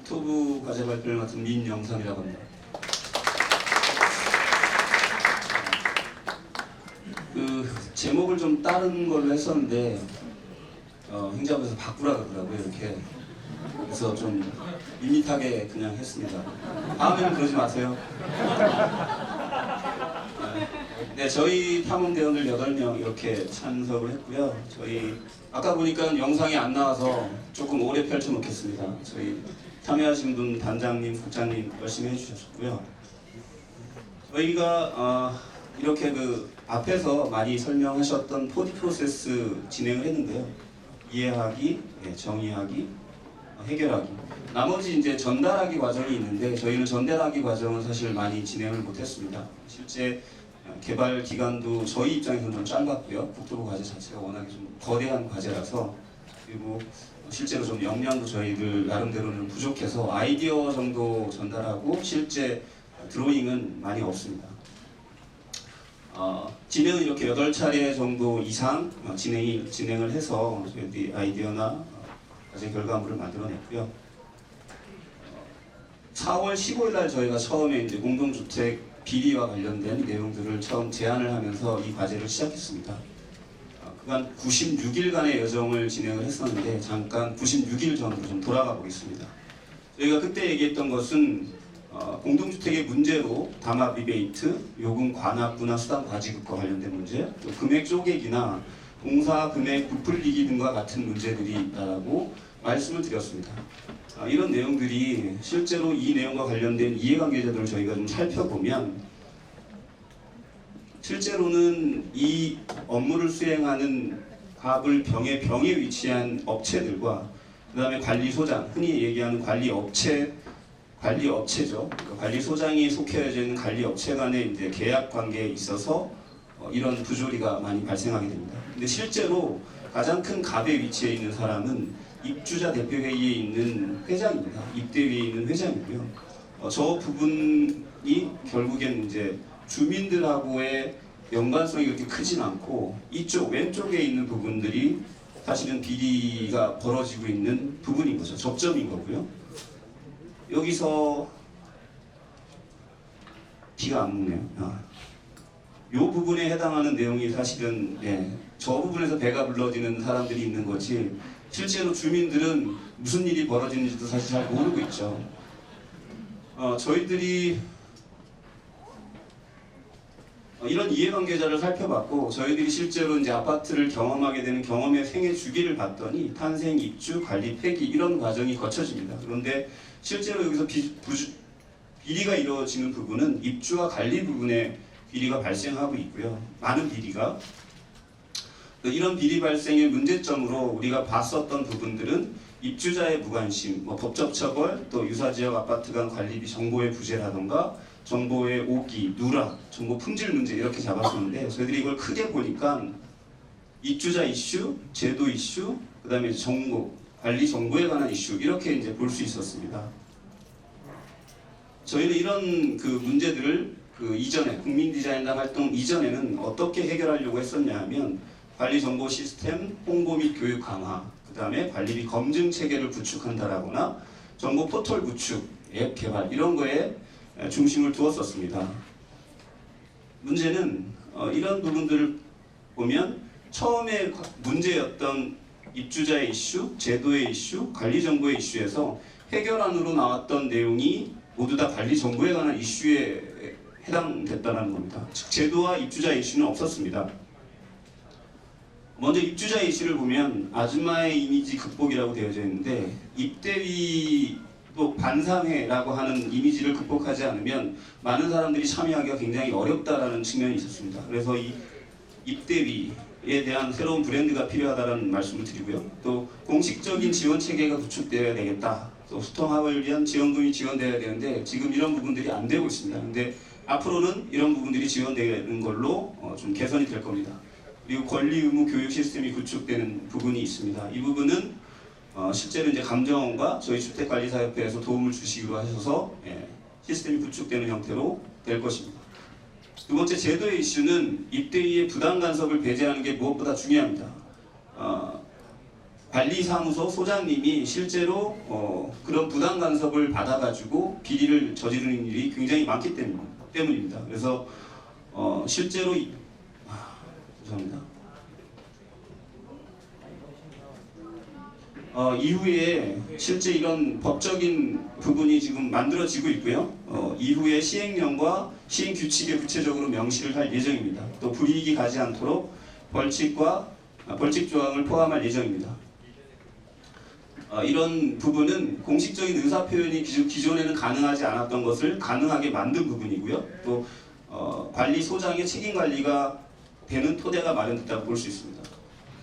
국토부 과제 발표를 맡은 민영삼이라고 합니다. 제목을 좀 다른 걸로 했었는데 행정부에서 바꾸라 그러더라고요. 이렇게. 그래서 좀 밋밋하게 그냥 했습니다. 다음에는 그러지 마세요. 네, 저희 탐험대원들 8명 이렇게 참석을 했고요. 저희 아까 보니까 영상이 안 나와서 조금 오래 펼쳐놓겠습니다. 저희 참여하신 분 단장님, 국장님 열심히 해주셨고요. 저희가 이렇게 앞에서 많이 설명하셨던 포디 프로세스 진행을 했는데요. 이해하기, 정의하기, 해결하기. 나머지 이제 전달하기 과정이 있는데 저희는 전달하기 과정은 사실 많이 진행을 못했습니다. 실제 개발 기간도 저희 입장에서는 좀 짧았고요. 국토부 과제 자체가 워낙에 좀 거대한 과제라서, 그리고 실제로 좀 역량도 저희들 나름대로는 부족해서 아이디어 정도 전달하고 실제 드로잉은 많이 없습니다. 진행은 이렇게 8차례 정도 이상 진행을 해서 저희들이 아이디어나 과제 결과물을 만들어냈고요. 4월 15일 날 저희가 처음에 이제 공동주택 비리와 관련된 내용들을 처음 제안을 하면서 이 과제를 시작했습니다. 그간 96일간의 여정을 진행을 했었는데 잠깐 96일 전으로 좀 돌아가 보겠습니다. 저희가 그때 얘기했던 것은 공동주택의 문제로 담합 리베이트, 요금 관합부나 수당 과지급과 관련된 문제, 또 금액 쪼개기나 공사 금액 부풀리기 등과 같은 문제들이 있다고 말씀을 드렸습니다. 이런 내용들이 실제로 이 내용과 관련된 이해관계자들을 저희가 좀 살펴보면 실제로는 이 업무를 수행하는 갑을 병에 위치한 업체들과 그 다음에 관리소장, 흔히 얘기하는 관리업체죠. 그러니까 관리소장이 속해져 있는 관리업체 간의 이제 계약 관계에 있어서 이런 부조리가 많이 발생하게 됩니다. 근데 실제로 가장 큰 갑에 위치해 있는 사람은 입주자 대표회의에 있는 회장입니다. 입대위에 있는 회장이고요. 저 부분이 결국엔 이제 주민들하고의 연관성이 그렇게 크진 않고 이쪽 왼쪽에 있는 부분들이 사실은 비리가 벌어지고 있는 부분인 거죠. 접점인 거고요. 여기서 비가 안 묵네요. 이 부분에 해당하는 내용이 사실은 저 부분에서 배가 불러지는 사람들이 있는 거지 실제로 주민들은 무슨 일이 벌어지는지도 사실 잘 모르고 있죠. 저희들이 이런 이해관계자를 살펴봤고 저희들이 실제로 이제 아파트를 경험하게 되는 경험의 생애 주기를 봤더니 탄생, 입주, 관리, 폐기 이런 과정이 거쳐집니다. 그런데 실제로 여기서 비리가 이루어지는 부분은 입주와 관리 부분에 비리가 발생하고 있고요. 많은 비리가. 이런 비리 발생의 문제점으로 우리가 봤었던 부분들은 입주자의 무관심, 법적 처벌, 또 유사지역 아파트 간 관리비 정보의 부재라던가 정보의 오기, 누락, 정보 품질 문제 이렇게 잡았었는데 저희들이 이걸 크게 보니까 입주자 이슈, 제도 이슈, 그 다음에 정보, 관리 정보에 관한 이슈 이렇게 이제 볼 수 있었습니다. 저희는 이런 문제들을 이전에 국민 디자인단 활동 이전에는 어떻게 해결하려고 했었냐 하면 관리 정보 시스템 홍보 및 교육 강화, 그 다음에 관리비 검증 체계를 구축한다라거나 정보 포털 구축, 앱 개발 이런 거에 중심을 두었었습니다. 문제는 이런 부분들을 보면 처음에 문제였던 입주자의 이슈, 제도의 이슈, 관리 정보의 이슈에서 해결안으로 나왔던 내용이 모두 다 관리 정보에 관한 이슈에 해당됐다는 겁니다. 즉 제도와 입주자 이슈는 없었습니다. 먼저 입주자 이슈를 보면 아줌마의 이미지 극복이라고 되어져 있는데 입대위 또 반상회라고 하는 이미지를 극복하지 않으면 많은 사람들이 참여하기가 굉장히 어렵다라는 측면이 있었습니다. 그래서 이 입대위에 대한 새로운 브랜드가 필요하다는 말씀을 드리고요. 또 공식적인 지원 체계가 구축되어야 되겠다. 또 소통합을 위한 지원금이 지원되어야 되는데 지금 이런 부분들이 안 되고 있습니다. 근데 앞으로는 이런 부분들이 지원되는 걸로 좀 개선이 될 겁니다. 그리고 권리 의무 교육 시스템이 구축되는 부분이 있습니다. 이 부분은 실제로 이제 감정원과 저희 주택관리사협회에서 도움을 주시기로 하셔서 시스템이 구축되는 형태로 될 것입니다. 두 번째 제도의 이슈는 입대위의 부당 간섭을 배제하는 게 무엇보다 중요합니다. 관리사무소 소장님이 실제로 그런 부당 간섭을 받아가지고 비리를 저지르는 일이 굉장히 많기 때문입니다. 그래서 실제로 죄송합니다. 이후에 실제 이런 법적인 부분이 지금 만들어지고 있고요. 이후에 시행령과 시행 규칙에 구체적으로 명시를 할 예정입니다. 또 불이익이 가지 않도록 벌칙 조항을 포함할 예정입니다. 이런 부분은 공식적인 의사 표현이 기존에는 가능하지 않았던 것을 가능하게 만든 부분이고요. 또 관리소장의 책임 관리가 되는 토대가 마련됐다고 볼 수 있습니다.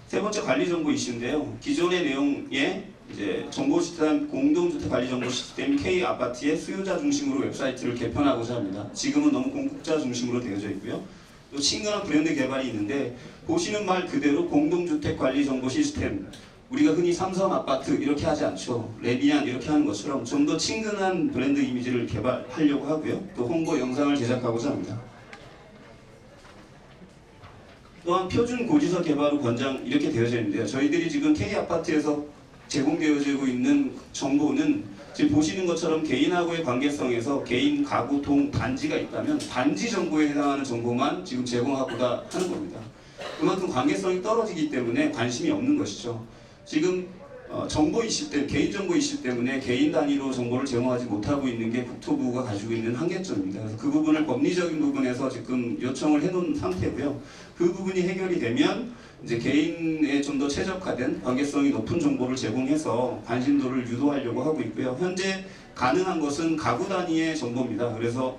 세 번째 관리 정보 이슈인데요. 기존의 내용에 이제 정보 시스템 공동주택 관리 정보 시스템 K 아파트의 수요자 중심으로 웹사이트를 개편하고자 합니다. 지금은 너무 공급자 중심으로 되어져 있고요. 또 친근한 브랜드 개발이 있는데 보시는 말 그대로 공동주택 관리 정보 시스템, 우리가 흔히 삼성 아파트 이렇게 하지 않죠. 레비안 이렇게 하는 것처럼 좀 더 친근한 브랜드 이미지를 개발하려고 하고요. 또 홍보 영상을 제작하고자 합니다. 또한 표준 고지서 개발 후 권장 이렇게 되어져 있는데요. 저희들이 지금 K아파트에서 제공되어지고 있는 정보는 지금 보시는 것처럼 개인하고의 관계성에서 개인, 가구, 동, 단지가 있다면 단지 정보에 해당하는 정보만 지금 제공하고자 하는 겁니다. 그만큼 관계성이 떨어지기 때문에 관심이 없는 것이죠. 지금 정보 이슈 때문에, 개인정보 이슈 때문에 개인 단위로 정보를 제공하지 못하고 있는 게 국토부가 가지고 있는 한계점입니다. 그래서 그 부분을 법리적인 부분에서 지금 요청을 해놓은 상태고요. 그 부분이 해결이 되면 이제 개인에 좀 더 최적화된 관계성이 높은 정보를 제공해서 관심도를 유도하려고 하고 있고요. 현재 가능한 것은 가구 단위의 정보입니다. 그래서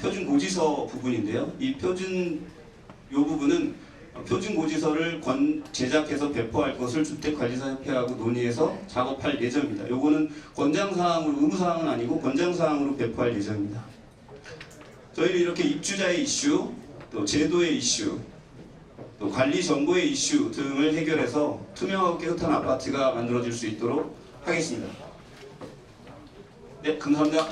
표준 고지서 부분인데요. 이 부분은 표준 고지서를 제작해서 배포할 것을 주택관리사협회하고 논의해서 작업할 예정입니다. 요거는 권장사항으로, 의무사항은 아니고 권장사항으로 배포할 예정입니다. 저희는 이렇게 입주자의 이슈, 또 제도의 이슈, 또 관리 정보의 이슈 등을 해결해서 투명하고 깨끗한 아파트가 만들어질 수 있도록 하겠습니다. 네, 감사합니다.